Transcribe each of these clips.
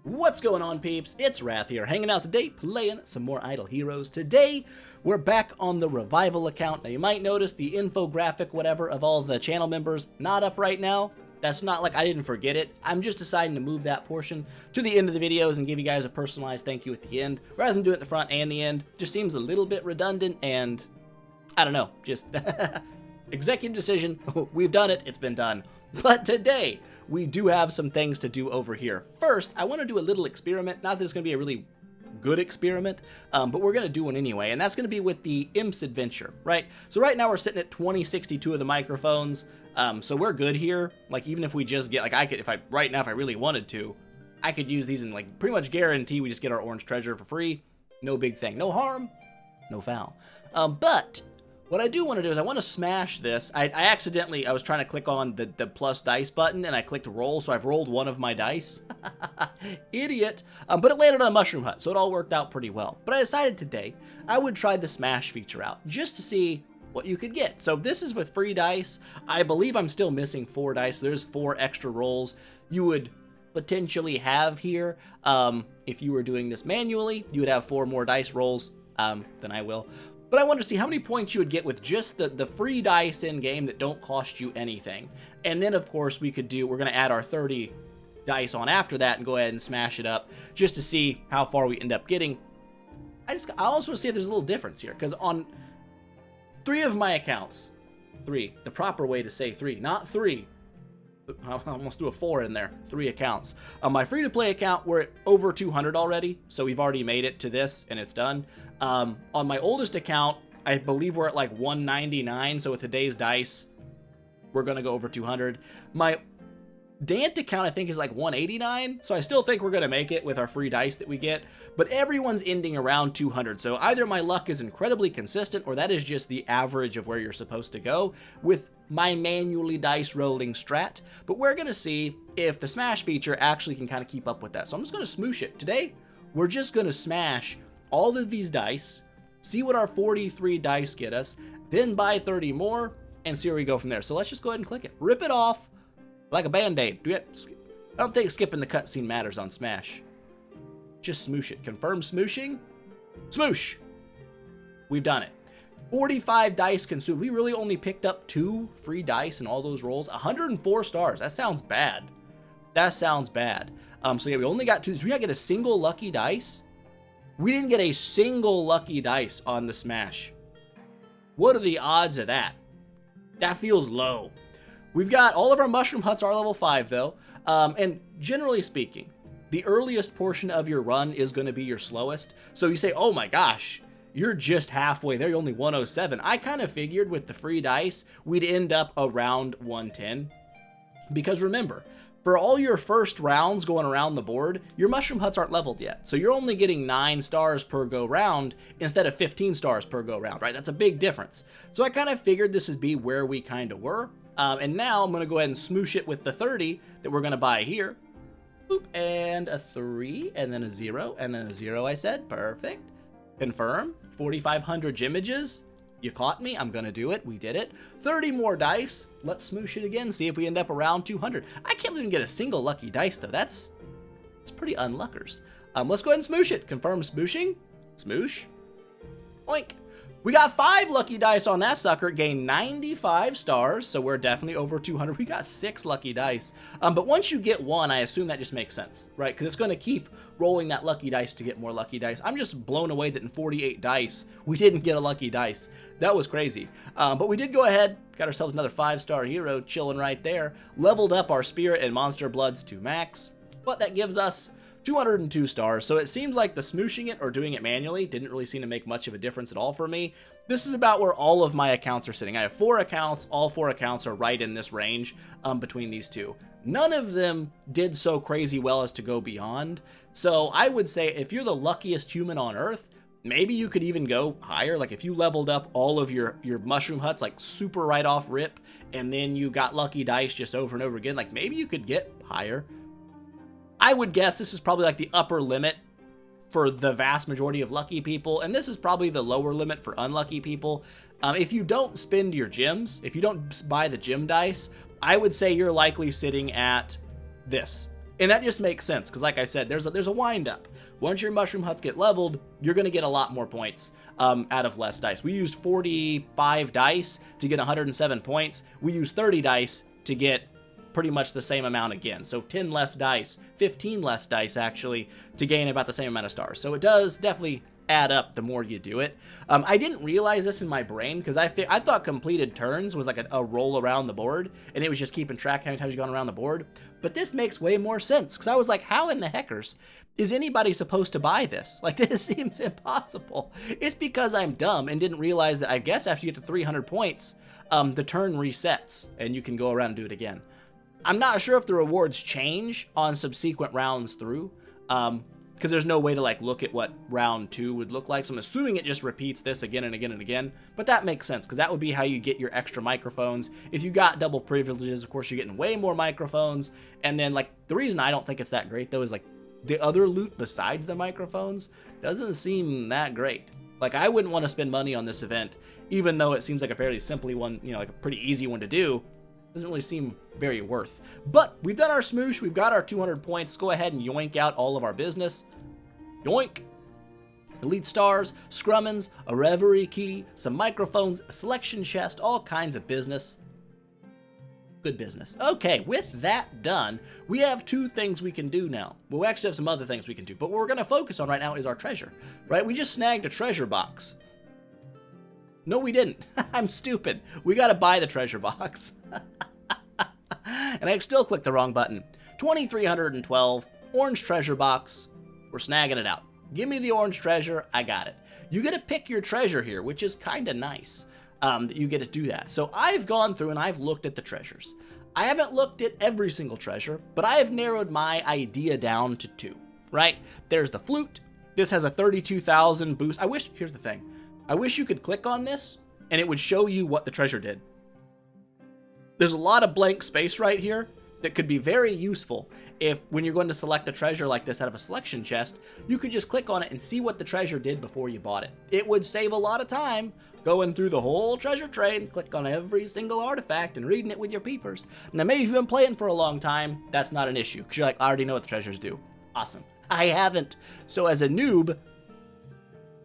What's going on, peeps? It's Wrath here, hanging out today, playing some more Idle Heroes. Today, we're back on the Revival account. Now, you might notice the infographic, whatever, of all the channel members not up right now. That's not like I didn't forget it. I'm just deciding to move that portion to the end of the videos and give you guys a personalized thank you at the end, rather than do it at the front and the end. Just seems a little bit redundant, and I don't know, just executive decision. We've done it. It's been done. But today, we do have some things to do over here. First, I want to do a little experiment. Not that it's going to be a really good experiment, but we're going to do one anyway, and that's going to be with the Imps Adventure, right? So right now we're sitting at 2062 of the microphones, so we're good here. Like, even if we just get, like, I could, right now, if I really wanted to, I could use these and, like, pretty much guarantee we just get our orange treasure for free. No big thing. No harm, no foul. But what I do want to do is I want to smash this. I was trying to click on the plus dice button, and I clicked roll, so I've rolled one of my dice. Idiot. But it landed on a mushroom hut, so it all worked out pretty well. But I decided today I would try the smash feature out, just to see what you could get. So this is with free dice. I believe I'm still missing 4 dice. So there's 4 extra rolls you would potentially have here. If you were doing this manually, you would have 4 more dice rolls than I will. But I wanted to see how many points you would get with just the free dice in-game that don't cost you anything. And then, of course, we're going to add our 30 dice on after that and go ahead and smash it up just to see how far we end up getting. I also want to see if there's a little difference here, because on 3 of my accounts, 3, the proper way to say 3, not 3. I almost threw a 4 in there. 3 accounts. On my free-to-play account, we're at over 200 already, so we've already made it to this, and it's done. On my oldest account, I believe we're at like 199, so with today's dice, we're going to go over 200. My Dant account, I think, is like 189, so I still think we're going to make it with our free dice that we get, but everyone's ending around 200, so either my luck is incredibly consistent, or that is just the average of where you're supposed to go with my manually dice rolling strat. But we're going to see if the smash feature actually can kind of keep up with that. So I'm just going to smoosh it. Today, we're just going to smash all of these dice, see what our 43 dice get us, then buy 30 more, and see where we go from there. So let's just go ahead and click it. Rip it off like a band-aid. I don't think skipping the cutscene matters on Smash. Just smoosh it. Confirm smooshing. Smoosh. We've done it. 45 dice consumed. We really only picked up 2 free dice in all those rolls. 104 stars. That sounds bad. That sounds bad. So yeah, we only got 2. So we didn't get a single lucky dice. We didn't get a single lucky dice on the Smash. What are the odds of that? That feels low. We've got all of our mushroom huts are level 5 though. And generally speaking, the earliest portion of your run is going to be your slowest. So you say, oh my gosh, you're just halfway there, you're only 107. I kind of figured with the free dice, we'd end up around 110. Because remember, for all your first rounds going around the board, your mushroom huts aren't leveled yet. So you're only getting 9 stars per go round instead of 15 stars per go round, right? That's a big difference. So I kind of figured this would be where we kind of were. And now I'm going to go ahead and smoosh it with the 30 that we're going to buy here. Boop, and a 3, and then a 0, and then a 0, I said. Perfect. Confirm. 4,500 gemiges. You caught me. I'm going to do it. We did it. 30 more dice. Let's smoosh it again. See if we end up around 200. I can't even get a single lucky dice, though. That's pretty unluckers. Let's go ahead and smoosh it. Confirm smooshing. Smoosh. Oink. We got 5 lucky dice on that sucker. Gained 95 stars, so we're definitely over 200. We got 6 lucky dice. But once you get 1, I assume that just makes sense, right? Because it's going to keep rolling that lucky dice to get more lucky dice. I'm just blown away that in 48 dice, we didn't get a lucky dice. That was crazy. But we did go ahead, got ourselves another 5-star hero chilling right there. Leveled up our spirit and monster bloods to max. But that gives us 202 stars, so it seems like the smooshing it or doing it manually didn't really seem to make much of a difference at all for me. This is about where all of my accounts are sitting. I have 4 accounts. All 4 accounts are right in this range between these 2. None of them did so crazy well as to go beyond. So I would say if you're the luckiest human on Earth, maybe you could even go higher. Like if you leveled up all of your mushroom huts like super right off rip, and then you got lucky dice just over and over again, like maybe you could get higher. I would guess this is probably like the upper limit for the vast majority of lucky people, and this is probably the lower limit for unlucky people. If you don't spend your gems, if you don't buy the gem dice, I would say you're likely sitting at this. And that just makes sense, because like I said, there's a wind-up. Once your mushroom huts get leveled, you're going to get a lot more points out of less dice. We used 45 dice to get 107 points. We used 30 dice to get pretty much the same amount again. So 10 less dice, 15 less dice actually, to gain about the same amount of stars. So it does definitely add up the more you do it. I didn't realize this in my brain, because I thought completed turns was like a roll around the board, and it was just keeping track how many times you've gone around the board. But this makes way more sense, because I was like, how in the heckers is anybody supposed to buy this? Like, this seems impossible. It's because I'm dumb and didn't realize that I guess after you get to 300 points, the turn resets, and you can go around and do it again. I'm not sure if the rewards change on subsequent rounds through, because there's no way to like look at what round 2 would look like. So I'm assuming it just repeats this again and again and again, but that makes sense, because that would be how you get your extra microphones. If you got double privileges, of course, you're getting way more microphones. And then like the reason I don't think it's that great though is like the other loot besides the microphones doesn't seem that great. Like, I wouldn't want to spend money on this event, even though it seems like a fairly simple one, you know, like a pretty easy one to do. Doesn't really seem very worth. But we've done our smoosh. We've got our 200 points. Go ahead and yoink out all of our business. Yoink. Elite stars, scrummins, a reverie key, some microphones, a selection chest, all kinds of business. Good business. Okay, with that done, we have 2 things we can do now. Well, we actually have some other things we can do, but what we're going to focus on right now is our treasure, right? We just snagged a treasure box. No, we didn't. I'm stupid. We got to buy the treasure box. And I still clicked the wrong button. 2,312, orange treasure box. We're snagging it out. Give me the orange treasure. I got it. You get to pick your treasure here, which is kind of nice that you get to do that. So I've gone through and I've looked at the treasures. I haven't looked at every single treasure, but I have narrowed my idea down to 2, right? There's the flute. This has a 32,000 boost. Here's the thing. I wish you could click on this and it would show you what the treasure did. There's a lot of blank space right here that could be very useful if, when you're going to select a treasure like this out of a selection chest, you could just click on it and see what the treasure did before you bought it. It would save a lot of time going through the whole treasure train, click on every single artifact and reading it with your peepers. Now, maybe if you've been playing for a long time, that's not an issue, because you're like, I already know what the treasures do. Awesome. I haven't. So as a noob,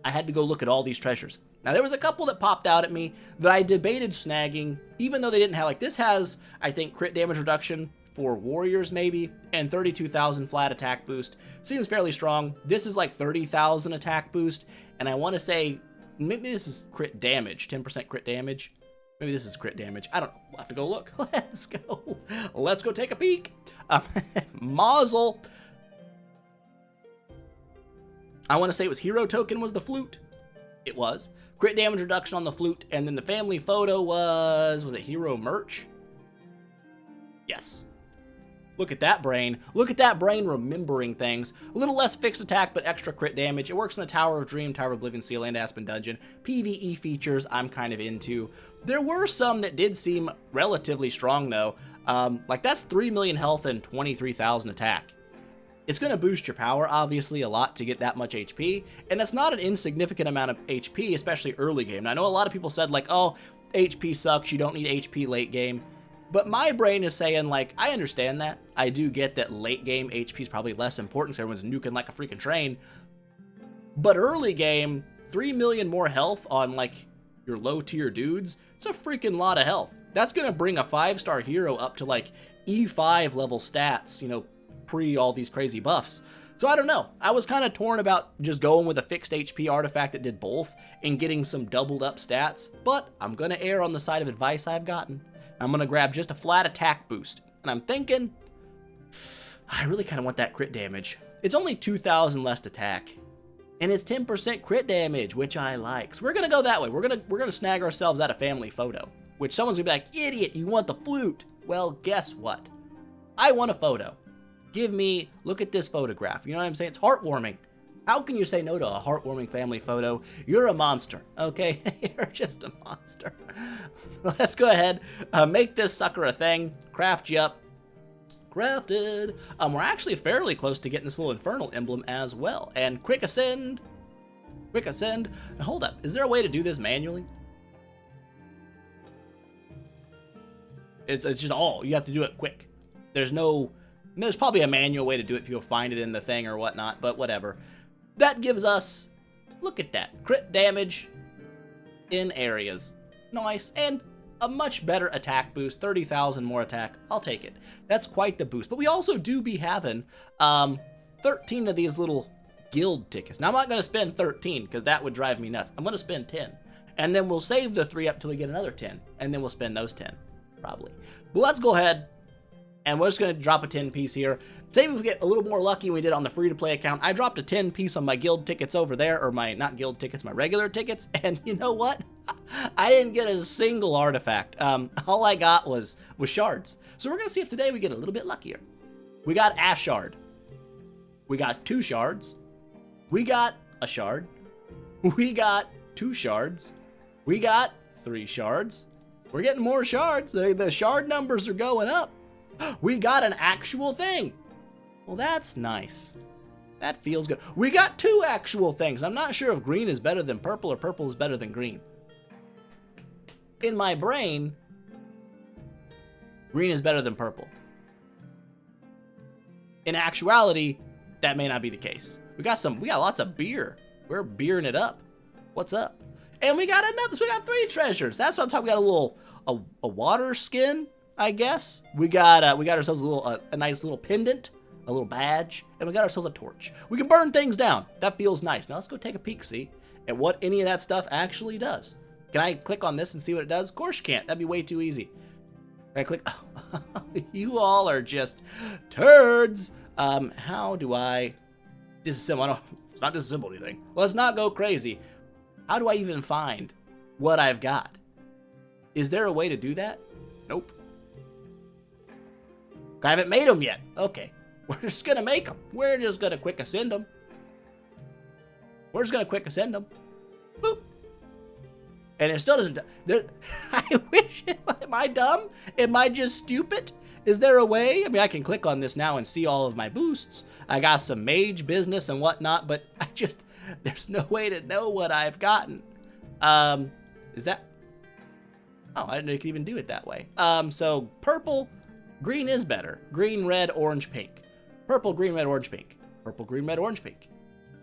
I had to go look at all these treasures. Now, there was a couple that popped out at me that I debated snagging, even though they didn't have, like, this has, I think, crit damage reduction for warriors, maybe, and 32,000 flat attack boost. Seems fairly strong. This is like 30,000 attack boost, and I want to say, maybe this is crit damage, 10% crit damage. Maybe this is crit damage. I don't know. We'll have to go look. Let's go. Let's go take a peek. Mazel. I want to say it was hero token was the flute. It was. Crit damage reduction on the flute, and then the family photo was it hero merch? Yes. Look at that brain. Look at that brain remembering things. A little less fixed attack, but extra crit damage. It works in the Tower of Dream, Tower of Oblivion, Seal, and Aspen Dungeon. PvE features I'm kind of into. There were some that did seem relatively strong, though. Like, that's 3 million health and 23,000 attack. It's going to boost your power, obviously, a lot to get that much HP, and that's not an insignificant amount of HP, especially early game. Now, I know a lot of people said, like, oh, HP sucks, you don't need HP late game, but my brain is saying, like, I understand that. I do get that late game HP is probably less important because everyone's nuking like a freaking train, but early game, 3 million more health on, like, your low-tier dudes, it's a freaking lot of health. That's going to bring a 5-star hero up to, like, E5 level stats, you know, pre all these crazy buffs. So I don't know. I was kind of torn about just going with a fixed HP artifact that did both and getting some doubled up stats, but I'm going to err on the side of advice I've gotten. I'm going to grab just a flat attack boost. And I'm thinking, I really kind of want that crit damage. It's only 2,000 less attack. And it's 10% crit damage, which I like. So we're going to go that way. We're going to snag ourselves out a family photo, which someone's going to be like, idiot, you want the flute. Well, guess what? I want a photo. Give me, look at this photograph. You know what I'm saying? It's heartwarming. How can you say no to a heartwarming family photo? You're a monster, okay? You're just a monster. Let's go ahead, make this sucker a thing, craft you up. Crafted. We're actually fairly close to getting this little infernal emblem as well. And quick ascend. Quick ascend. And hold up, is there a way to do this manually? It's just all, you have to do it quick. There's no There's probably a manual way to do it if you'll find it in the thing or whatnot, but whatever. That gives us, look at that, crit damage in areas. Nice, and a much better attack boost, 30,000 more attack. I'll take it. That's quite the boost. But we also do be having 13 of these little guild tickets. Now, I'm not going to spend 13 because that would drive me nuts. I'm going to spend 10. And then we'll save the 3 up till we get another 10. And then we'll spend those 10, probably. But let's go ahead. And we're just going to drop a 10 piece here. Say we get a little more lucky than we did on the free-to-play account. I dropped a 10 piece on my guild tickets over there, or my, not guild tickets, my regular tickets. And you know what? I didn't get a single artifact. All I got was shards. So we're going to see if today we get a little bit luckier. We got a shard. We got 2 shards. We got a shard. We got 2 shards. We got 3 shards. We're getting more shards. The shard numbers are going up. We got an actual thing. Well, that's nice. That feels good. We got 2 actual things. I'm not sure if green is better than purple or purple is better than green. In my brain, green is better than purple. In actuality, that may not be the case. We got lots of beer. We're beering it up. What's up? And we got 3 treasures. That's what I'm talking about. We got a water skin, I guess. We got ourselves a nice little pendant, a little badge, and we got ourselves a torch. We can burn things down. That feels nice. Now let's go take a peek, see, at what any of that stuff actually does. Can I click on this and see what it does? Of course you can't. That'd be way too easy. Can I click? You all are just turds. How do I disassemble? It's not disassemble anything. Let's not go crazy. How do I even find what I've got? Is there a way to do that? Nope. I haven't made them yet. Okay. We're just going to make them. We're just going to quick ascend them. We're just going to quick ascend them. Boop. And it still doesn't... I wish... Am I dumb? Am I just stupid? Is there a way? I mean, I can click on this now and see all of my boosts. I got some mage business and whatnot, but I just... There's no way to know what I've gotten. Is that... Oh, I didn't know you could even do it that way. So, purple... Green is better. Green, red, orange, pink. Purple, green, red, orange, pink. Purple, green, red, orange, pink.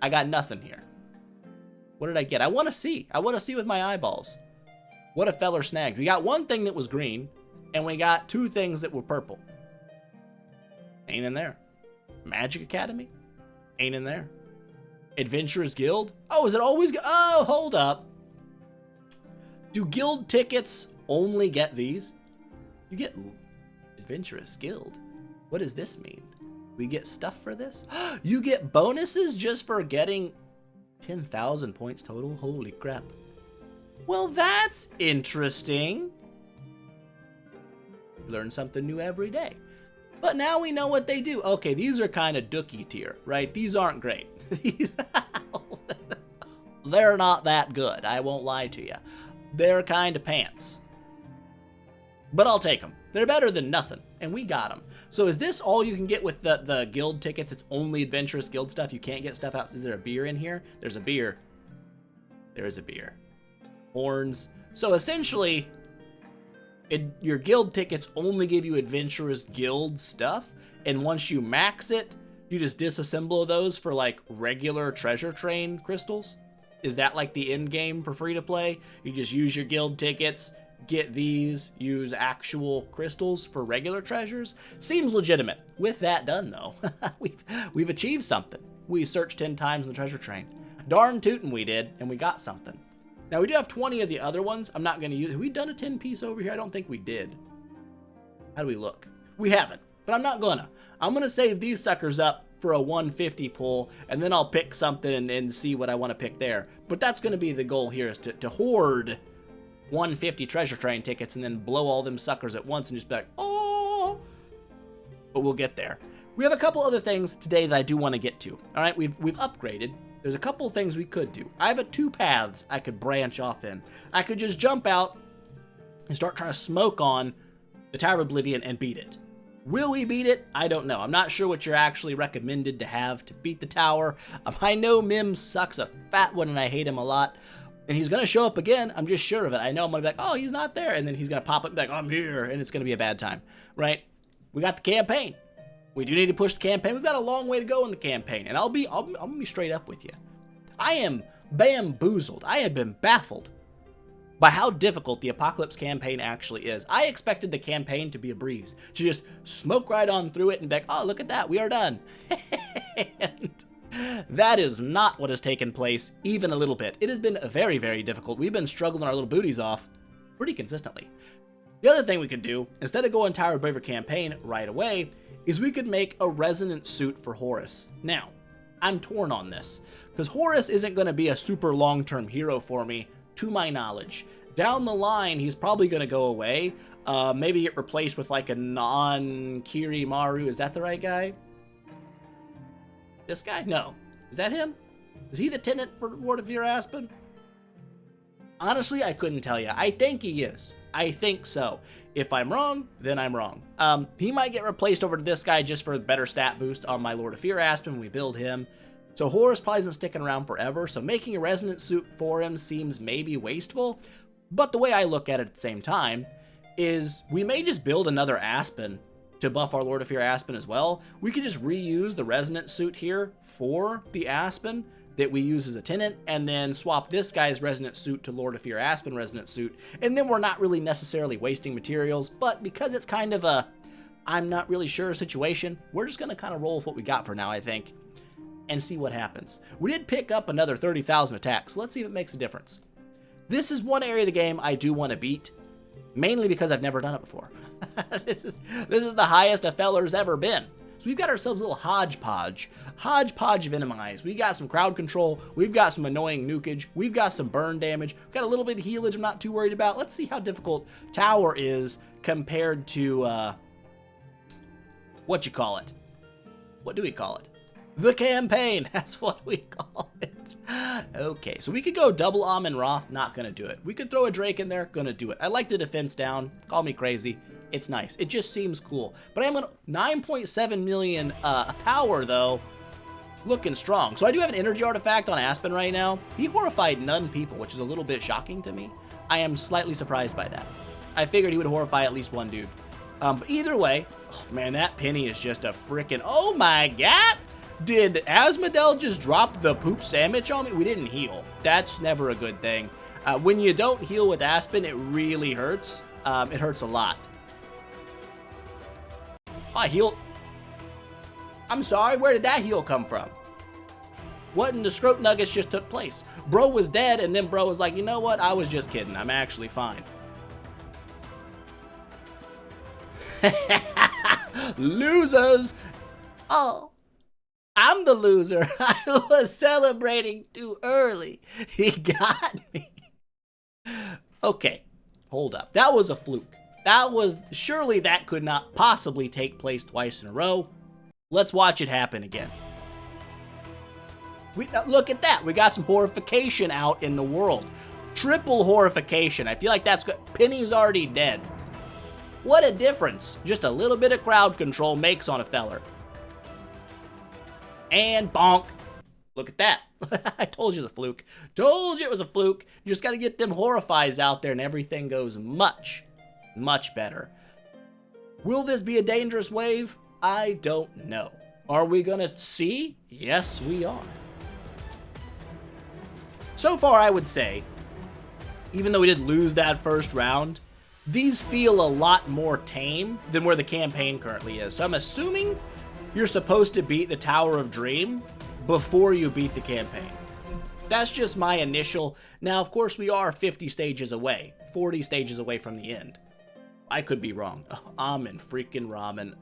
I got nothing here. What did I get? I want to see. I want to see with my eyeballs. What a feller snagged. We got 1 thing that was green, and we got 2 things that were purple. Ain't in there. Magic Academy? Ain't in there. Adventurers Guild? Oh, is it always... Oh, hold up. Do guild tickets only get these? You get... Adventurous Guild. What does this mean? We get stuff for this? You get bonuses just for getting 10,000 points total? Holy crap. Well, that's interesting. Learn something new every day. But now we know what they do. Okay, these are kind of dookie tier, right? These aren't great. These... They're not that good. I won't lie to you. They're kind of pants. But I'll take them. They're better than nothing, and we got them. So is this all you can get with the guild tickets? It's only adventurous guild stuff? You can't get stuff else? Is there a beer in here? There's a beer. There is a beer. Horns. So essentially, your guild tickets only give you adventurous guild stuff, and once you max it, you just disassemble those for like regular treasure train crystals? Is that like the end game for free to play? You just use your guild tickets, get these, use actual crystals for regular treasures? Seems legitimate. With that done, though, we've achieved something. We searched 10 times in the treasure train. Darn tootin' we did, and we got something. Now, we do have 20 of the other ones. I'm not going to use... Have we done a 10 piece over here? I don't think we did. How do we look? We haven't, but I'm not gonna. I'm going to save these suckers up for a 150 pull, and then I'll pick something and see what I want to pick there. But that's going to be the goal here, is to hoard 150 treasure train tickets and then blow all them suckers at once and just be like, oh. But we'll get there. We have a couple other things today that I do want to get to. All right, we've upgraded. There's a couple of things we could do. I have 2 paths I could branch off in. I could just jump out and start trying to smoke on the Tower of Oblivion and beat it. Will we beat it? I don't know. I'm not sure what you're actually recommended to have to beat the tower. I know Mim sucks a fat one and I hate him a lot. And he's going to show up again. I'm just sure of it. I know I'm going to be like, oh, he's not there. And then he's going to pop up and be like, I'm here. And it's going to be a bad time, right? We got the campaign. We do need to push the campaign. We've got a long way to go in the campaign, and I'm gonna be straight up with you. I am bamboozled. I have been baffled by how difficult the Apocalypse campaign actually is. I expected the campaign to be a breeze, to just smoke right on through it and be like, oh, look at that, we are done. And that is not what has taken place even a little bit. It has been very, very difficult. We've been struggling our little booties off pretty consistently. The other thing we could do, instead of going Tower of Braver campaign right away, is we could make a resonant suit for Horus. Now, I'm torn on this, because Horus isn't going to be a super long-term hero for me, to my knowledge. Down the line, he's probably going to go away, maybe get replaced with like a non-Kirimaru. Is that the right guy? This guy? No. Is that him? Is he the tenant for Lord of Fear Aspen? Honestly, I couldn't tell you. I think he is. I think so. If I'm wrong, then I'm wrong. He might get replaced over to this guy just for a better stat boost on my Lord of Fear Aspen when we build him. So Horus probably isn't sticking around forever, so making a resonant suit for him seems maybe wasteful. But the way I look at it at the same time is we may just build another Aspen to buff our Lord of Fear Aspen as well. We could just reuse the resonant suit here for the Aspen that we use as a tenant, and then swap this guy's resonant suit to Lord of Fear Aspen resonant suit, and then we're not really necessarily wasting materials, but because it's kind of a I'm not really sure situation, we're just gonna kind of roll with what we got for now, I think, and see what happens. We did pick up another 30,000 attacks, so let's see if it makes a difference. This is one area of the game I do want to beat, mainly because I've never done it before. This is the highest a feller's ever been. So we've got ourselves a little hodgepodge of enemies. We got some crowd control, we've got some annoying nukage, we've got some burn damage, we've got a little bit of healage I'm not too worried about. Let's see how difficult Tower is compared to, what you call it? What do we call it? The campaign, that's what we call it. Okay, so we could go double Amun-Ra, not gonna do it. We could throw a Drake in there, gonna do it. I like the defense down, call me crazy. It's nice. It just seems cool. But I am on 9.7 million power, though. Looking strong. So I do have an energy artifact on Aspen right now. He horrified none people, which is a little bit shocking to me. I am slightly surprised by that. I figured he would horrify at least one dude. But either way, oh man, that penny is just a freaking... Oh my god! Did Asmodel just drop the poop sandwich on me? We didn't heal. That's never a good thing. When you don't heal with Aspen, it really hurts. It hurts a lot. I healed. I'm sorry, where did that heal come from? What in the scrote nuggets just took place? Bro was dead, and then bro was like, you know what? I was just kidding. I'm actually fine. Losers! Oh, I'm the loser. I was celebrating too early. He got me. Okay, hold up. That was a fluke. Surely that could not possibly take place twice in a row. Let's watch it happen again. Look at that. We got some horrification out in the world. Triple horrification. I feel like that's good. Penny's already dead. What a difference just a little bit of crowd control makes on a feller. And bonk. Look at that. I told you it was a fluke. Told you it was a fluke. You just got to get them horrifies out there and everything goes much better. Will this be a dangerous wave? I don't know. Are we gonna see? Yes, we are. So far, I would say, even though we did lose that first round, these feel a lot more tame than where the campaign currently is. So I'm assuming you're supposed to beat the Tower of Dream before you beat the campaign. That's just my initial. Now, of course, we are 50 stages away, 40 stages away from the end. I could be wrong. Oh, Amen freaking ramen.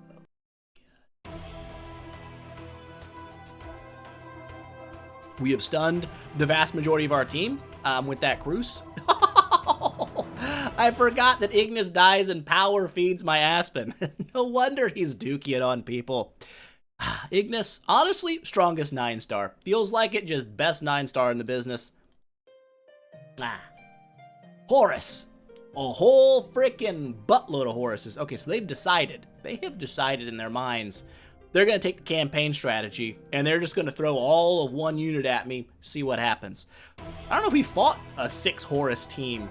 We have stunned the vast majority of our team with that Cruce. I forgot that Ignis dies and power feeds my Aspen. No wonder he's dookie it on people. Ignis, honestly, strongest 9-star. Feels like it, just best 9-star in the business. Horus. A whole freaking buttload of Horuses. Okay, so they've decided. They have decided in their minds they're going to take the campaign strategy, and they're just going to throw all of one unit at me, see what happens. I don't know if we fought a 6 Horus team.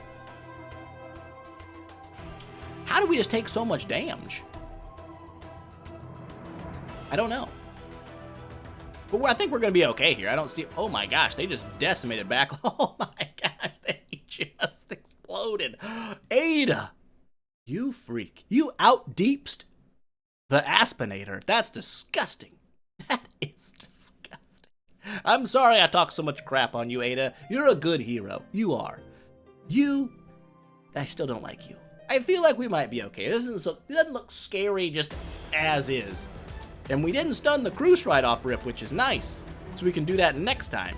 How do we just take so much damage? I don't know. But I think we're going to be okay here. I don't see... Oh my gosh, they just decimated back. Oh my gosh, they just exploded. Ada, you freak. You out-deepsed the Aspinator. That's disgusting. That is disgusting. I'm sorry I talk so much crap on you, Ada. You're a good hero. You are. I still don't like you. I feel like we might be okay. It doesn't look scary just as is. And we didn't stun the Cruise right off rip, which is nice. So we can do that next time.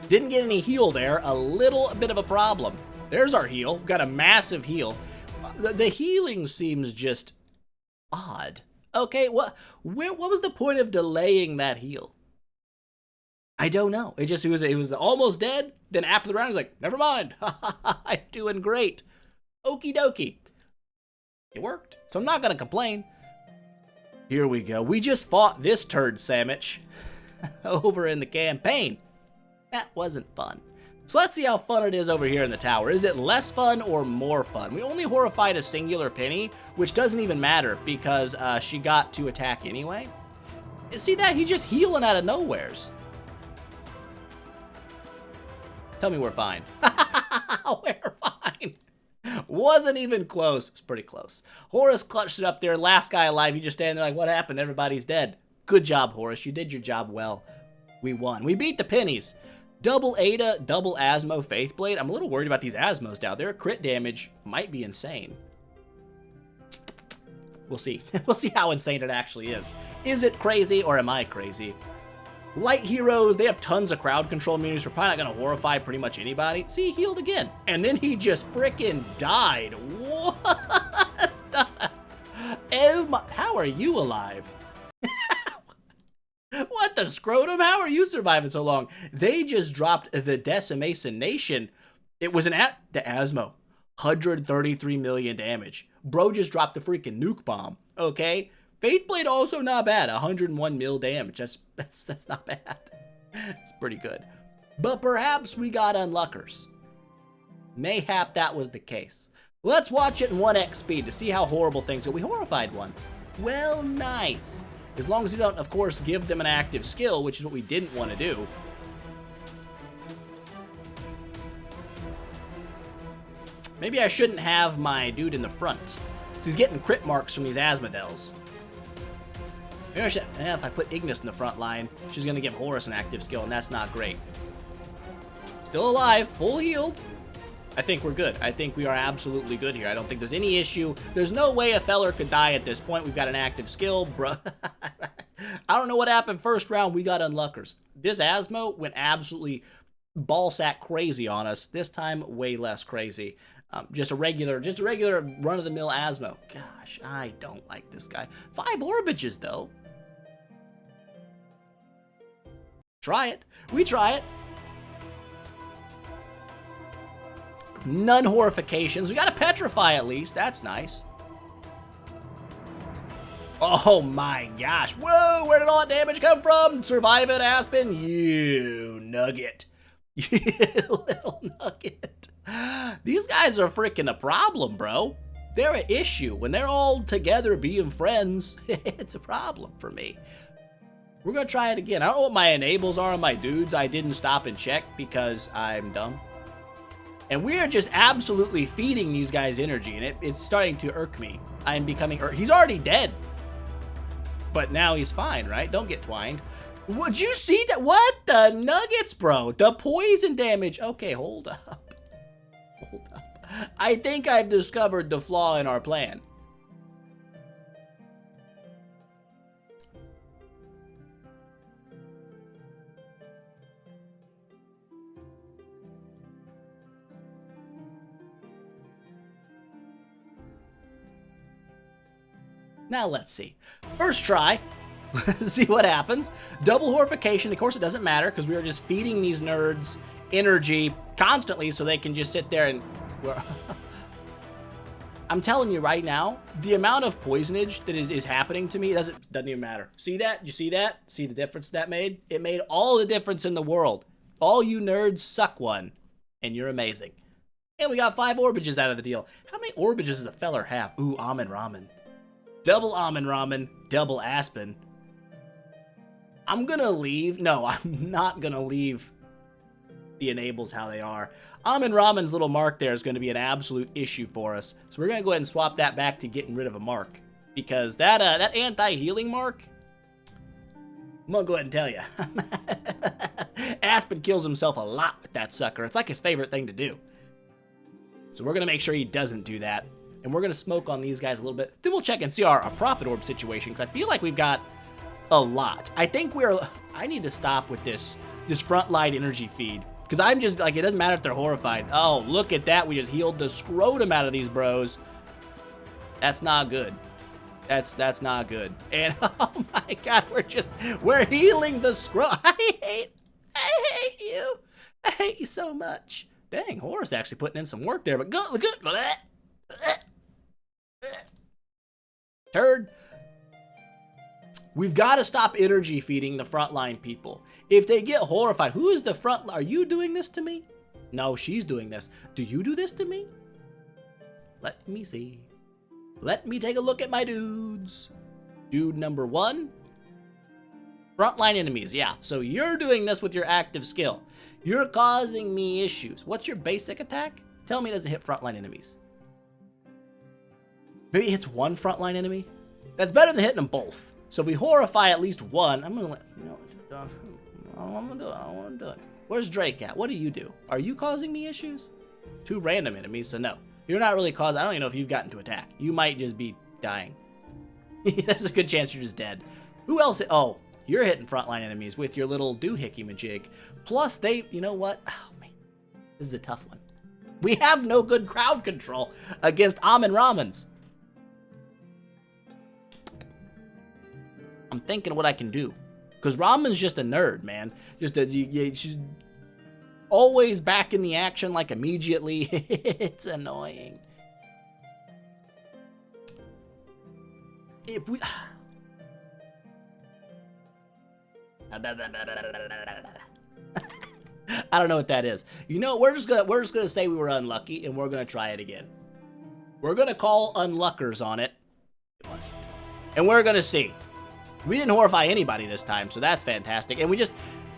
Didn't get any heal there. A little bit of a problem. There's our heal. Got a massive heal. The healing seems just odd. Okay, what was the point of delaying that heal? I don't know. It was almost dead. Then after the round, he's like, never mind. I'm doing great. Okie dokie. It worked. So I'm not going to complain. Here we go. We just fought this turd sandwich over in the campaign. That wasn't fun. So let's see how fun it is over here in the tower. Is it less fun or more fun? We only horrified a singular Penny, which doesn't even matter because she got to attack anyway. See that? He's just healing out of nowheres. Tell me we're fine. We're fine. Wasn't even close. It was pretty close. Horus clutched it up there. Last guy alive. He just standing there like, what happened? Everybody's dead. Good job, Horus. You did your job well. We won. We beat the Pennies. Double Ada, double Asmo, Faithblade. I'm a little worried about these Asmos down there. Crit damage might be insane. We'll see. We'll see how insane it actually is. Is it crazy or am I crazy? Light heroes, they have tons of crowd control immunities. We're probably not going to horrify pretty much anybody. See, he healed again. And then he just freaking died. What the? Oh my, how are you alive? What the scrotum? How are you surviving so long? They just dropped the Decimation Nation. It was the Asmo. 133 million damage. Bro just dropped the freaking nuke bomb. Okay? Faithblade also not bad. 101 mil damage. That's not bad. It's pretty good. But perhaps we got unluckers. Mayhap that was the case. Let's watch it in 1x speed to see how horrible things go. We horrified one. Well, nice. As long as you don't, of course, give them an active skill, which is what we didn't want to do. Maybe I shouldn't have my dude in the front. So he's getting crit marks from these Asmodeles. Maybe I should, if I put Ignis in the front line, she's going to give Horus an active skill, and that's not great. Still alive, full healed. I think we're good. I think we are absolutely good here. I don't think there's any issue. There's no way a feller could die at this point. We've got an active skill, bro. I don't know what happened first round. We got unluckers. This Asmo went absolutely ballsack crazy on us. This time, way less crazy. Just a regular run-of-the-mill Asmo. Gosh, I don't like this guy. 5 Orbages, though. Try it. We try it. None horrifications. We got a Petrify at least. That's nice. Oh my gosh. Whoa, where did all that damage come from? Survive it, Aspen. You nugget. You little nugget. These guys are freaking a problem, bro. They're an issue. When they're all together being friends, it's a problem for me. We're going to try it again. I don't know what my enables are on my dudes. I didn't stop and check because I'm dumb. And we are just absolutely feeding these guys energy, and it's starting to irk me. I am becoming he's already dead. But now he's fine, right? Don't get twined. Would you see that? What the nuggets, bro? The poison damage. Okay, hold up. Hold up. I think I've discovered the flaw in our plan. Now let's see. First try. Let's see what happens. Double horrification. Of course, it doesn't matter because we are just feeding these nerds energy constantly so they can just sit there and... I'm telling you right now, the amount of poisonage that is happening to me doesn't even matter. See that? You see that? See the difference that made? It made all the difference in the world. All you nerds suck one, and you're amazing. And we got 5 orbages out of the deal. How many orbages does a feller have? Ooh, almond ramen. Double almond ramen, double Aspen. I'm gonna leave. No, I'm not gonna leave the enables how they are. Almond ramen's little mark there is gonna be an absolute issue for us. So we're gonna go ahead and swap that back to getting rid of a mark. Because that anti-healing mark, I'm gonna go ahead and tell you. Aspen kills himself a lot with that sucker. It's like his favorite thing to do. So we're gonna make sure he doesn't do that. And we're gonna smoke on these guys a little bit. Then we'll check and see our profit orb situation, because I feel like we've got a lot. I think I need to stop with this frontline energy feed. Because I'm just, like, it doesn't matter if they're horrified. Oh, look at that. We just healed the scrotum out of these bros. That's not good. That's not good. And, oh my god, we're healing the scrotum. I hate you. I hate you so much. Dang, Horus actually putting in some work there, but good. Turd. We've got to stop energy feeding the frontline people. If they get horrified, who is the front? Are you doing this to me? No, she's doing this. Do you do this to me? Let me see. Let me take a look at my dudes. Dude number 1. Frontline enemies, yeah. So you're doing this with your active skill. You're causing me issues. What's your basic attack? Tell me it doesn't hit frontline enemies. Maybe it hits 1 frontline enemy? That's better than hitting them both. So if we horrify at least 1, I'm gonna let, you know, I don't wanna do it. Where's Drake at? What do you do? Are you causing me issues? 2 random enemies, so no. You're not really causing, I don't even know if you've gotten to attack. You might just be dying. There's a good chance you're just dead. Who else? Oh, you're hitting frontline enemies with your little doohickey-majig. Plus they, you know what? Oh man, this is a tough one. We have no good crowd control against almond ramens. I'm thinking what I can do. Because Ramen's just a nerd, man. She's always back in the action, like, immediately. It's annoying. If we... I don't know what that is. You know, we're just gonna say we were unlucky, and we're gonna try it again. We're gonna call unluckers on it. It wasn't. And we're gonna see. We didn't horrify anybody this time, so that's fantastic. And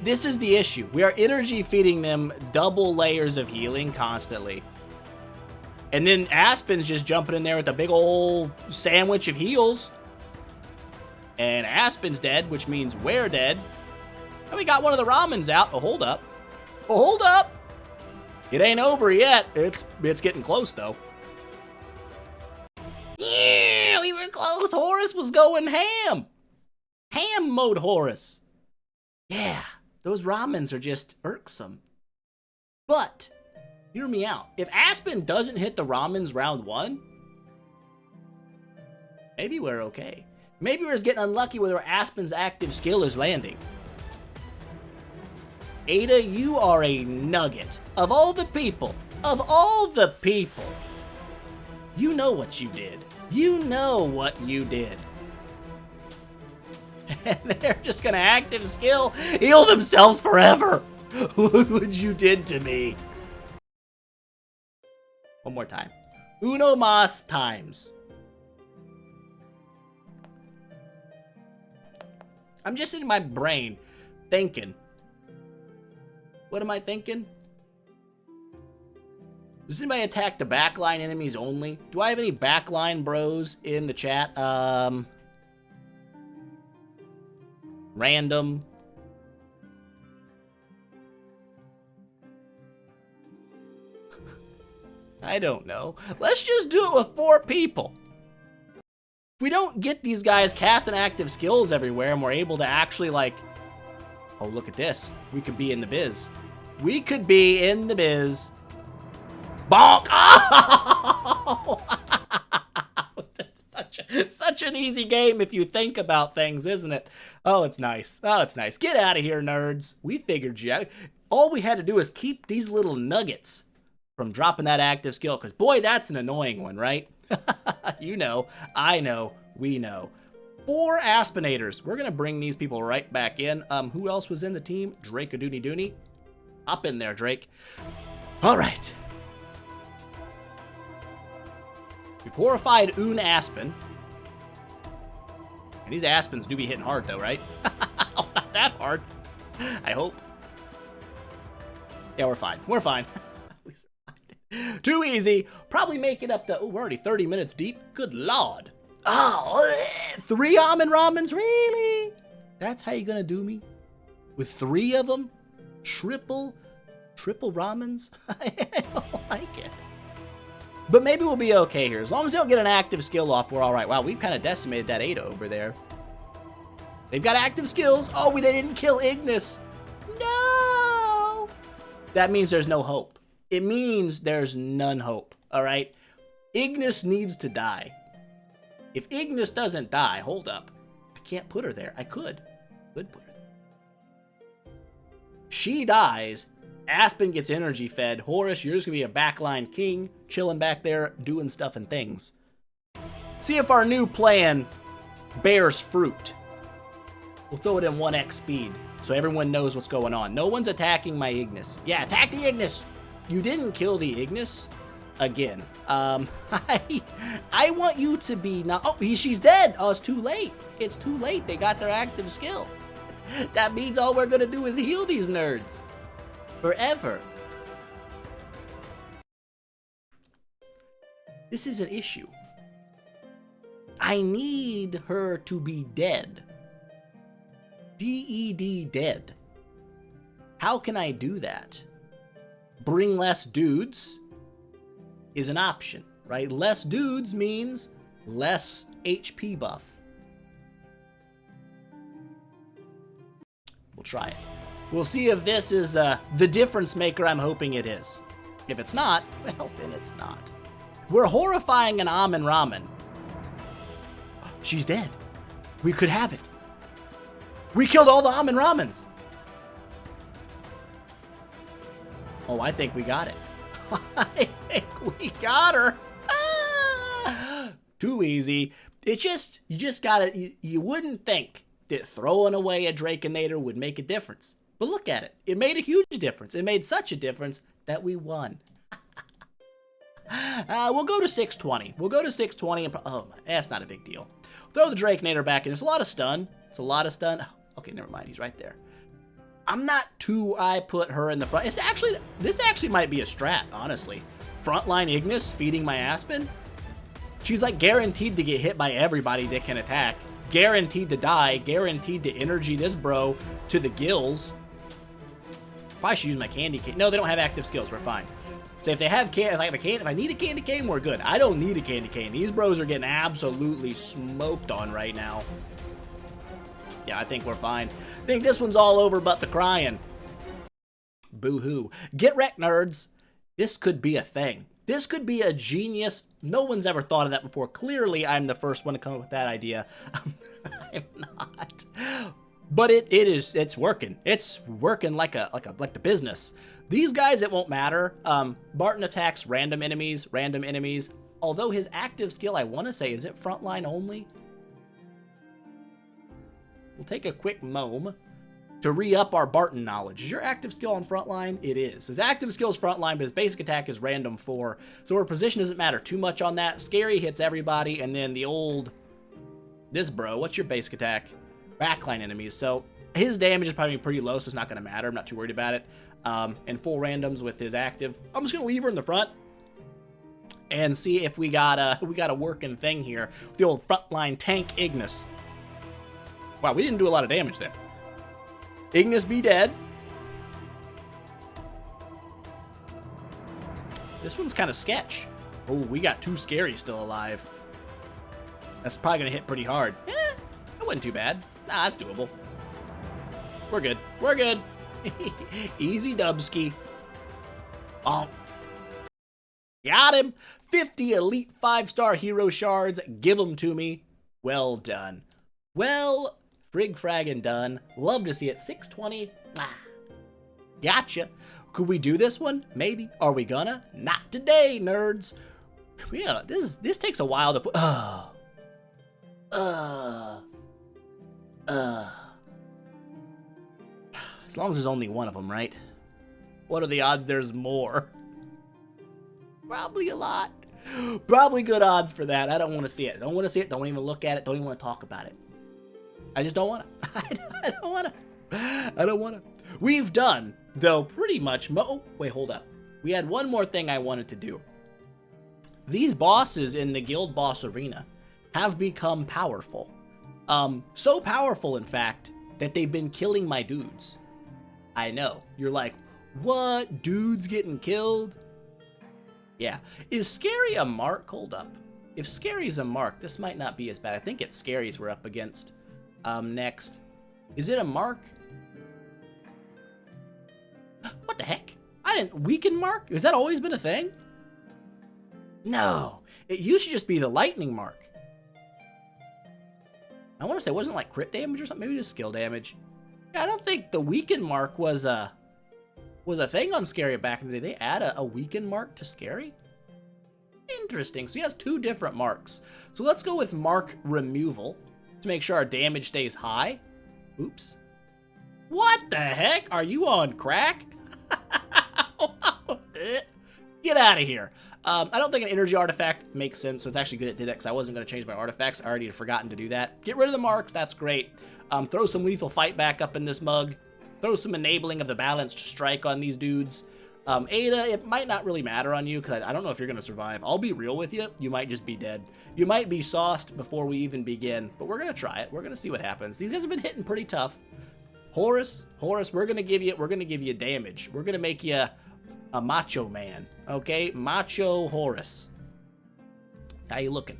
this is the issue. We are energy feeding them double layers of healing constantly. And then Aspen's just jumping in there with a big old sandwich of heals. And Aspen's dead, which means we're dead. And we got one of the ramens out. Oh, hold up. Oh, hold up. It ain't over yet. It's getting close, though. Yeah, we were close. Horus was going ham. Ham mode Horus. Yeah, those ramens are just irksome. But, hear me out. If Aspen doesn't hit the ramens round 1, maybe we're okay. Maybe we're just getting unlucky where Aspen's active skill is landing. Ada, you are a nugget. Of all the people, you know what you did. You know what you did. And they're just gonna active skill heal themselves forever. Look what you did to me. One more time. Uno mas times. I'm just in my brain thinking. What am I thinking? Does anybody attack the backline enemies only? Do I have any backline bros in the chat? Random. I don't know. Let's just do it with 4 people. If we don't get these guys casting active skills everywhere and we're able to actually, like... Oh, look at this. We could be in the biz. We could be in the biz. Bonk! Oh! Such an easy game if you think about things, isn't it? Oh, it's nice. Oh, it's nice. Get out of here, nerds. We figured you out. All we had to do is keep these little nuggets from dropping that active skill, because, boy, that's an annoying one, right? You know, I know, we know. 4 Aspenators. We're going to bring these people right back in. Who else was in the team? Drake-a-dooney-dooney. Hop in there, Drake. All right. We've horrified Un Aspen. And these Aspens do be hitting hard, though, right? Oh, not that hard. I hope. Yeah, we're fine. We're fine. We survived. Too easy. Probably make it up to... Oh, we're already 30 minutes deep. Good Lord. Oh, 3 almond ramens? Really? That's how you're going to do me? With 3 of them? Triple ramens? I don't like it. But maybe we'll be okay here. As long as they don't get an active skill off, we're all right. Wow, we've kind of decimated that Ada over there. They've got active skills. Oh, they didn't kill Ignis. No. That means there's no hope. It means there's none hope, all right? Ignis needs to die. If Ignis doesn't die, hold up. I can't put her there. I could put her there. She dies. Aspen gets energy fed. Horus, you're just going to be a backline king, chilling back there, doing stuff and things. See if our new plan bears fruit. We'll throw it in 1x speed, so everyone knows what's going on. No one's attacking my Ignis. Yeah, attack the Ignis! You didn't kill the Ignis? Again. I want you to be not... Oh, she's dead! Oh, it's too late. It's too late. They got their active skill. That means all we're going to do is heal these nerds. Forever. This is an issue. I need her to be dead. D-E-D, dead. How can I do that? Bring less dudes is an option, right? Less dudes means less HP buff. We'll try it. We'll see if this is the difference maker I'm hoping it is. If it's not, well, then it's not. We're horrifying an almond ramen. She's dead. We could have it. We killed all the almond ramens. Oh, I think we got it. I think we got her. Ah! Too easy. You just gotta, you wouldn't think that throwing away a Draconator would make a difference. But look at it. It made a huge difference. It made such a difference that we won. We'll go to 620. We'll go to 620 and... Oh, that's not a big deal. Throw the Draconator back in. It's a lot of stun. It's a lot of stun. Okay, never mind. He's right there. I'm not too... I put her in the front. This actually might be a strat, honestly. Frontline Ignis feeding my Aspen. She's like guaranteed to get hit by everybody that can attack. Guaranteed to die. Guaranteed to energy this bro to the gills. Probably should use my candy cane. No, they don't have active skills. We're fine. So if they have if I need a candy cane, we're good. I don't need a candy cane. These bros are getting absolutely smoked on right now. Yeah, I think we're fine. I think this one's all over but the crying. Boo-hoo. Get wrecked, nerds. This could be a thing. This could be a genius. No one's ever thought of that before. Clearly, I'm the first one to come up with that idea. I'm not. But it's working. It's working like the business. These guys, it won't matter. Barton attacks random enemies. Although his active skill, I want to say, is it frontline only? We'll take a quick mome to re-up our Barton knowledge. Is your active skill on frontline? It is. His active skill is frontline, but his basic attack is random 4. So our position doesn't matter too much on that. Scary hits everybody, and then the old... This bro, what's your basic attack? Backline enemies. So his damage is probably pretty low, so it's not going to matter. I'm not too worried about it. And full randoms with his active. I'm just going to leave her in the front and see if we got a working thing here. The old frontline tank Ignis. Wow, we didn't do a lot of damage there. Ignis be dead. This one's kind of sketch. Oh, we got 2 scary still alive. That's probably going to hit pretty hard. That wasn't too bad. Nah, that's doable. We're good. We're good. Easy dubski. Oh. Got him. 50 elite 5-star hero shards. Give them to me. Well done. Well, frig fraggin' done. Love to see it. 620. Ah. Gotcha. Could we do this one? Maybe. Are we gonna? Not today, nerds. Yeah, this takes a while to put. As long as there's only one of them, right? What are the odds there's more? Probably a lot. Probably good odds for that. I don't want to see it. Don't want to see it. Don't even look at it. Don't even want to talk about it. I just don't want to. I don't want to. I don't want to. We've done, though, pretty much. Oh, wait, hold up. We had one more thing I wanted to do. These bosses in the Guild Boss Arena have become powerful. So powerful, in fact, that they've been killing my dudes. I know. You're like, what? Dudes getting killed? Yeah. Is Scary a mark? Hold up. If Scary's a mark, this might not be as bad. I think it's Scary's we're up against. Next. Is it a mark? What the heck? I didn't weaken mark? Has that always been a thing? No. It used to just be the lightning mark. I want to say it wasn't like crit damage or something. Maybe just skill damage. Yeah, I don't think the weaken mark was a thing on Scary back in the day. They add a weaken mark to Scary? Interesting. So he has two different marks. So let's go with mark removal to make sure our damage stays high. Oops. What the heck? Are you on crack? Get out of here. I don't think an energy artifact makes sense, so it's actually good it did that because I wasn't going to change my artifacts. I already had forgotten to do that. Get rid of the marks. That's great. Throw some lethal fight back up in this mug. Throw some enabling of the balanced strike on these dudes. Ada, it might not really matter on you because I don't know if you're going to survive. I'll be real with you. You might just be dead. You might be sauced before we even begin, but we're going to try it. We're going to see what happens. These guys have been hitting pretty tough. Horus, we're going to give you damage. We're going to make you a macho man, okay? Macho Horus. How you looking?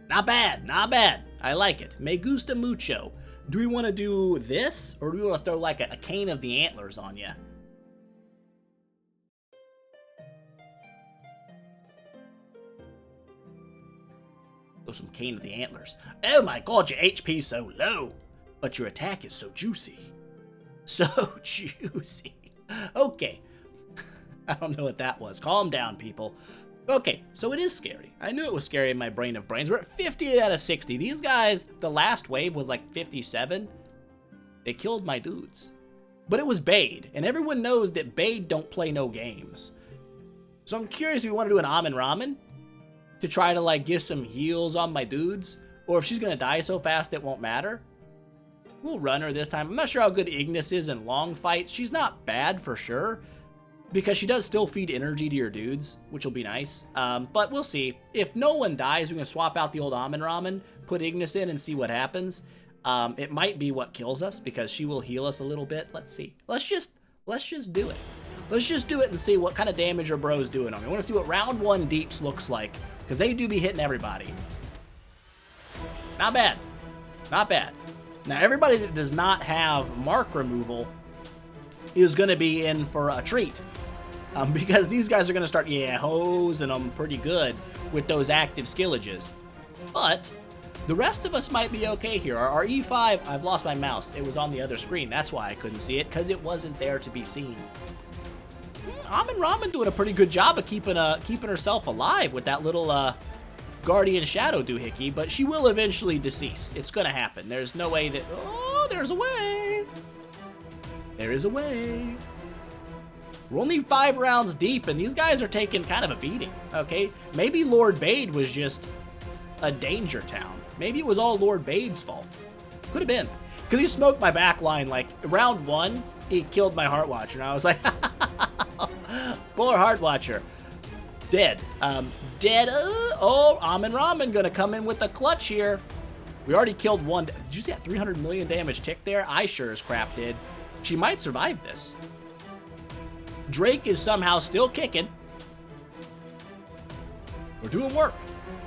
Not bad, not bad. I like it. Me gusta mucho. Do we want to do this, or do we want to throw like a cane of the antlers on you? Throw some cane of the antlers. Oh my god, your HP's so low, but your attack is so juicy. So juicy. Okay. I don't know what that was. Calm down, people. Okay, so it is scary. I knew it was scary in my brain of brains. We're at 58 out of 60. These guys, the last wave was like 57. They killed my dudes. But it was Bade, and everyone knows that Bade don't play no games. So I'm curious if you want to do an Amin Ramen to try to like get some heals on my dudes, or if she's gonna die so fast it won't matter. We'll run her this time. I'm not sure how good Ignis is in long fights. She's not bad for sure, because she does still feed energy to your dudes, which will be nice. But we'll see. If no one dies, we're going to swap out the old Amin Ramen, put Ignis in, and see what happens. It might be what kills us, because she will heal us a little bit. Let's see. Let's just do it. Let's just do it and see what kind of damage our bro's doing on me. I want to see what round 1 deeps looks like, because they do be hitting everybody. Not bad. Not bad. Now, everybody that does not have mark removal is going to be in for a treat. Because these guys are going to start, hosing them pretty good with those active skillages. But the rest of us might be okay here. Our E5, I've lost my mouse. It was on the other screen. That's why I couldn't see it, because it wasn't there to be seen. Amin Ramen doing a pretty good job of keeping herself alive with that little Guardian Shadow doohickey, but she will eventually decease. It's going to happen. There's no way that... Oh, there's a way. There is a way. We're only 5 rounds deep, and these guys are taking kind of a beating, okay? Maybe Lord Bade was just a danger town. Maybe it was all Lord Bade's fault. Could have been. Because he smoked my back line, like, round 1, he killed my Heart Watcher, and I was like, poor Heart Watcher. Dead. Dead. Oh, Amin Ramen gonna come in with the clutch here. We already killed one. Did you see that 300 million damage tick there? I sure as crap did. She might survive this. Drake is somehow still kicking. We're doing work.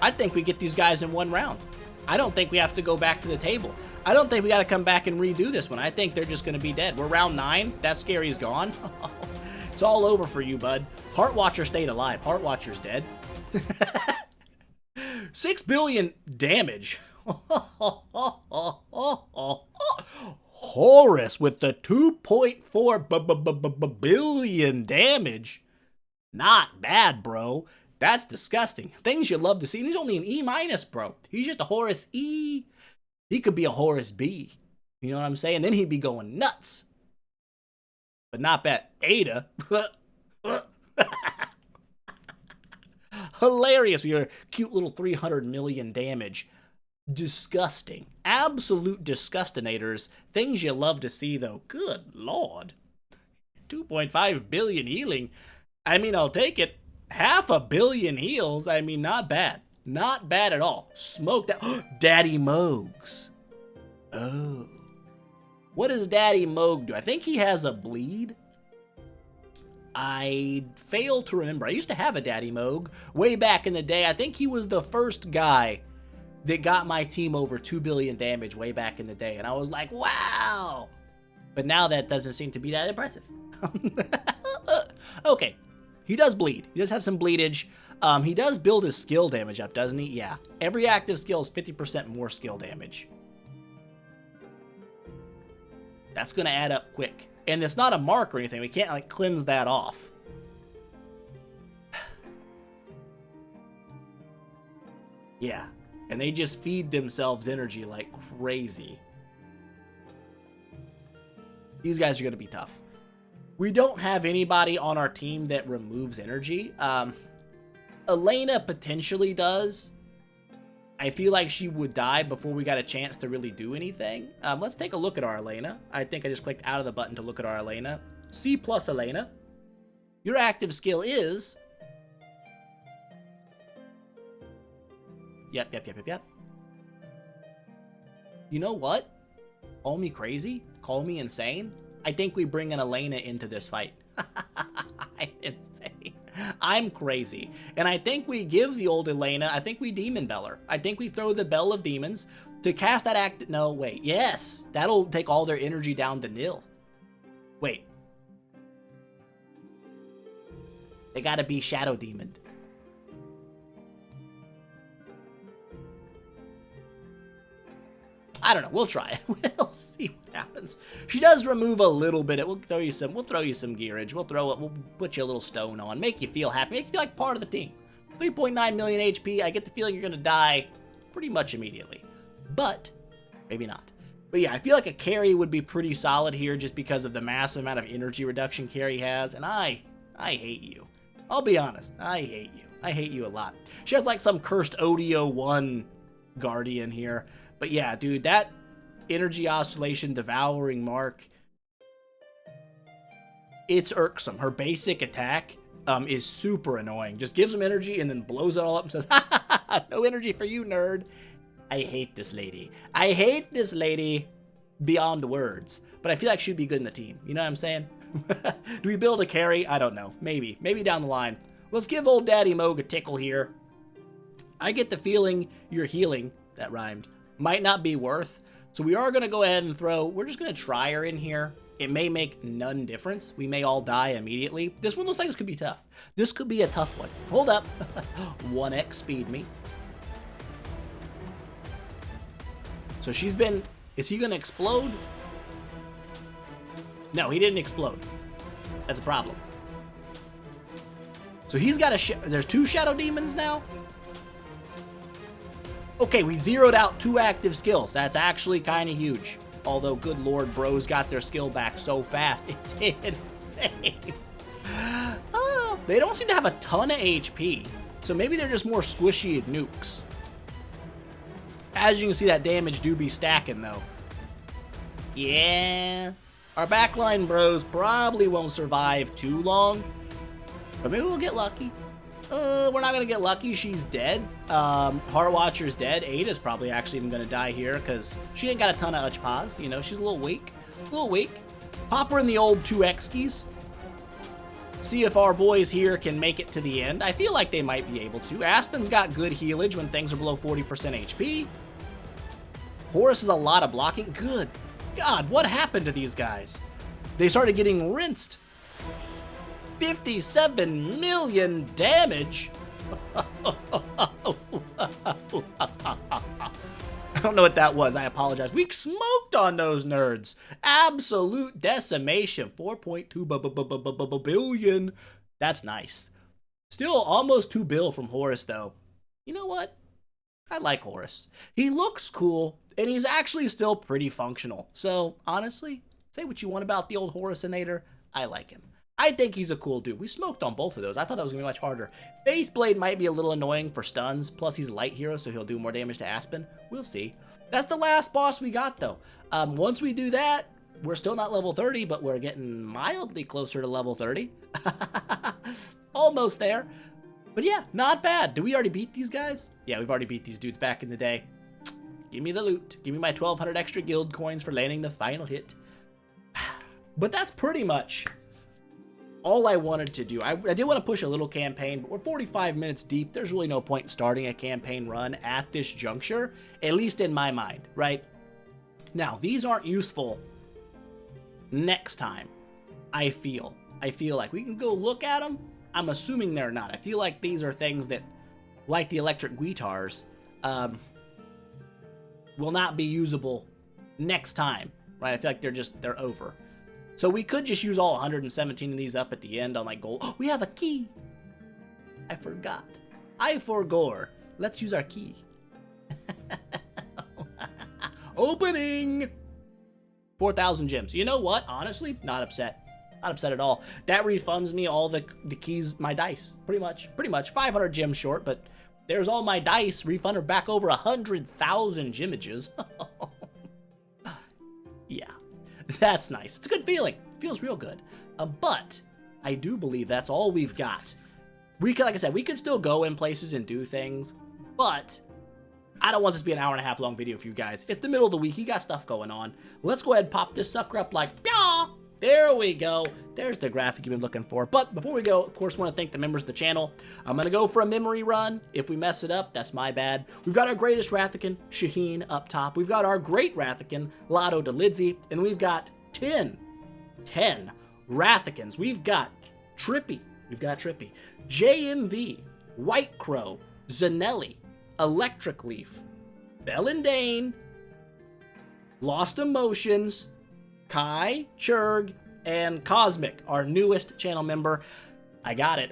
I think we get these guys in 1 round. I don't think we have to go back to the table. I don't think we got to come back and redo this one. I think they're just going to be dead. We're round 9. That Scary's gone. It's all over for you, bud. Heart Watcher stayed alive. Heart Watcher's dead. 6 billion damage. Horus with the 2.4 billion damage. Not bad, bro. That's disgusting. Things you love to see. And he's only an E-, bro. He's just a Horus E. He could be a Horus B. You know what I'm saying? Then he'd be going nuts. But not bad. Ada. Hilarious. We are cute little 300 million damage. Disgusting. Absolute disgustinators. Things you love to see, though. Good lord. 2.5 billion healing. I mean, I'll take it. 500 million heals. I mean, not bad. Not bad at all. Smoke that. Daddy Mogs. Oh. What does Daddy Moog do? I think he has a bleed. I fail to remember. I used to have a Daddy Moog way back in the day. I think he was the first guy that got my team over 2 billion damage way back in the day. And I was like, wow. But now that doesn't seem to be that impressive. Okay. He does bleed. He does have some bleedage. He does build his skill damage up, doesn't he? Yeah. Every active skill is 50% more skill damage. That's going to add up quick. And it's not a mark or anything. We can't, like, cleanse that off. Yeah. And they just feed themselves energy like crazy. These guys are going to be tough. We don't have anybody on our team that removes energy. Elena potentially does. I feel like she would die before we got a chance to really do anything. Let's take a look at our Elena. I think I just clicked out of the button to look at our Elena. C plus Elena. Your active skill is... Yep. You know what? Call me crazy. Call me insane. I think we bring an Elena into this fight. I'm insane. I'm crazy. And I think we give the old Elena, I think we Demon Bell her. I think we throw the Bell of Demons to cast that act. No, wait. Yes. That'll take all their energy down to nil. Wait. They gotta be Shadow Demoned. I don't know. We'll try it. We'll see what happens. She does remove a little bit. We'll throw you some gearage. We'll put you a little stone on. Make you feel happy. Make you feel like part of the team. 3.9 million HP. I get the feeling you're gonna die pretty much immediately. But maybe not. But yeah, I feel like a carry would be pretty solid here just because of the massive amount of energy reduction carry has. And I hate you. I'll be honest. I hate you. I hate you a lot. She has like some cursed Odio 1 Guardian here. But yeah, dude, that energy oscillation devouring mark, it's irksome. Her basic attack is super annoying. Just gives them energy and then blows it all up and says, ha ha ha, no energy for you, nerd. I hate this lady. I hate this lady beyond words. But I feel like she'd be good in the team. You know what I'm saying? Do we build a carry? I don't know. Maybe. Maybe down the line. Let's give old Daddy Moog a tickle here. I get the feeling your healing, that rhymed, might not be worth. So we are going to go ahead and throw, we're just going to try her in here. It may make none difference. We may all die immediately. This one looks like this could be tough. This could be a tough one. Hold up. 1x speed me. So she's been, is he going to explode? No, he didn't explode. That's a problem. So he's got there's 2 Shadow Demons now? Okay, we zeroed out 2 active skills. That's actually kind of huge. Although, good lord, bros got their skill back so fast. It's insane. Oh, they don't seem to have a ton of HP. So maybe they're just more squishy nukes. As you can see, that damage do be stacking, though. Yeah. Our backline bros probably won't survive too long. But maybe we'll get lucky. We're not going to get lucky. She's dead. Heart Watcher's dead. Ada's probably actually even going to die here because she ain't got a ton of Uchpas. You know, she's a little weak. A little weak. Pop her in the old 2x skis. See if our boys here can make it to the end. I feel like they might be able to. Aspen's got good healage when things are below 40% HP. Horus has a lot of blocking. Good God, what happened to these guys? They started getting rinsed. 57 million damage. I don't know what that was. I apologize. We smoked on those nerds. Absolute decimation. 4.2 billion. That's nice. Still almost 2 bill from Horus, though. You know what? I like Horus. He looks cool, and he's actually still pretty functional. So, honestly, say what you want about the old Horusinator. I like him. I think he's a cool dude. We smoked on both of those. I thought that was going to be much harder. Faith Blade might be a little annoying for stuns, plus he's a light hero, so he'll do more damage to Aspen. We'll see. That's the last boss we got, though. Once we do that, we're still not level 30, but we're getting mildly closer to level 30. Almost there. But yeah, not bad. Did we already beat these guys? Yeah, we've already beat these dudes back in the day. Give me the loot. Give me my 1,200 extra guild coins for landing the final hit. But that's pretty much all I wanted to do. I did want to push a little campaign, but we're 45 minutes deep. There's really no point in starting a campaign run at this juncture, at least in my mind, right? Now, these aren't useful next time, I feel. I feel like we can go look at them. I'm assuming they're not. I feel like these are things that, like the electric guitars, will not be usable next time, right? I feel like they're over. So we could just use all 117 of these up at the end on like gold. Oh, we have a key. I forgot. I forgore. Let's use our key. Opening. 4,000 gems. You know what? Honestly, not upset. Not upset at all. That refunds me all the keys, my dice. Pretty much. 500 gems short, but there's all my dice. Refunded back over 100,000 gemages. Yeah. That's nice. It's a good feeling. Feels real good. But I do believe that's all we've got. We could, like I said, we could still go in places and do things, but I don't want this to be an hour and a half long video for you guys. It's the middle of the week. You got stuff going on. Let's go ahead and pop this sucker up like, yeah. There we go. There's the graphic you've been looking for. But before we go, of course, want to thank the members of the channel. I'm going to go for a memory run. If we mess it up, that's my bad. We've got our greatest Rathican, Shaheen, up top. We've got our great Rathican, Lotto DeLidsey. And we've got 10 Rathicans. We've got Trippy. JMV, White Crow, Zanelli, Electric Leaf, Bellendane, Lost Emotions, Kai, Churg, and Cosmic, our newest channel member. I got it.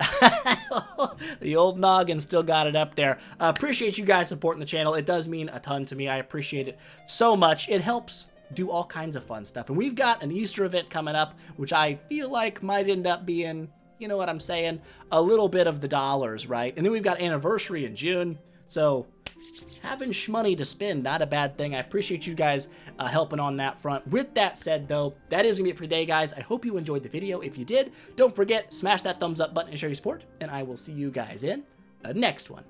The old noggin still got it up there. Appreciate you guys supporting the channel. It does mean a ton to me. I appreciate it so much. It helps do all kinds of fun stuff. And we've got an Easter event coming up, which I feel like might end up being, you know what I'm saying, a little bit of the dollars, right? And then we've got anniversary in June. So having shmoney to spend, not a bad thing. I appreciate you guys helping on that front. With that said, though, that is going to be it for today, guys. I hope you enjoyed the video. If you did, don't forget, smash that thumbs up button and show your support. And I will see you guys in the next one.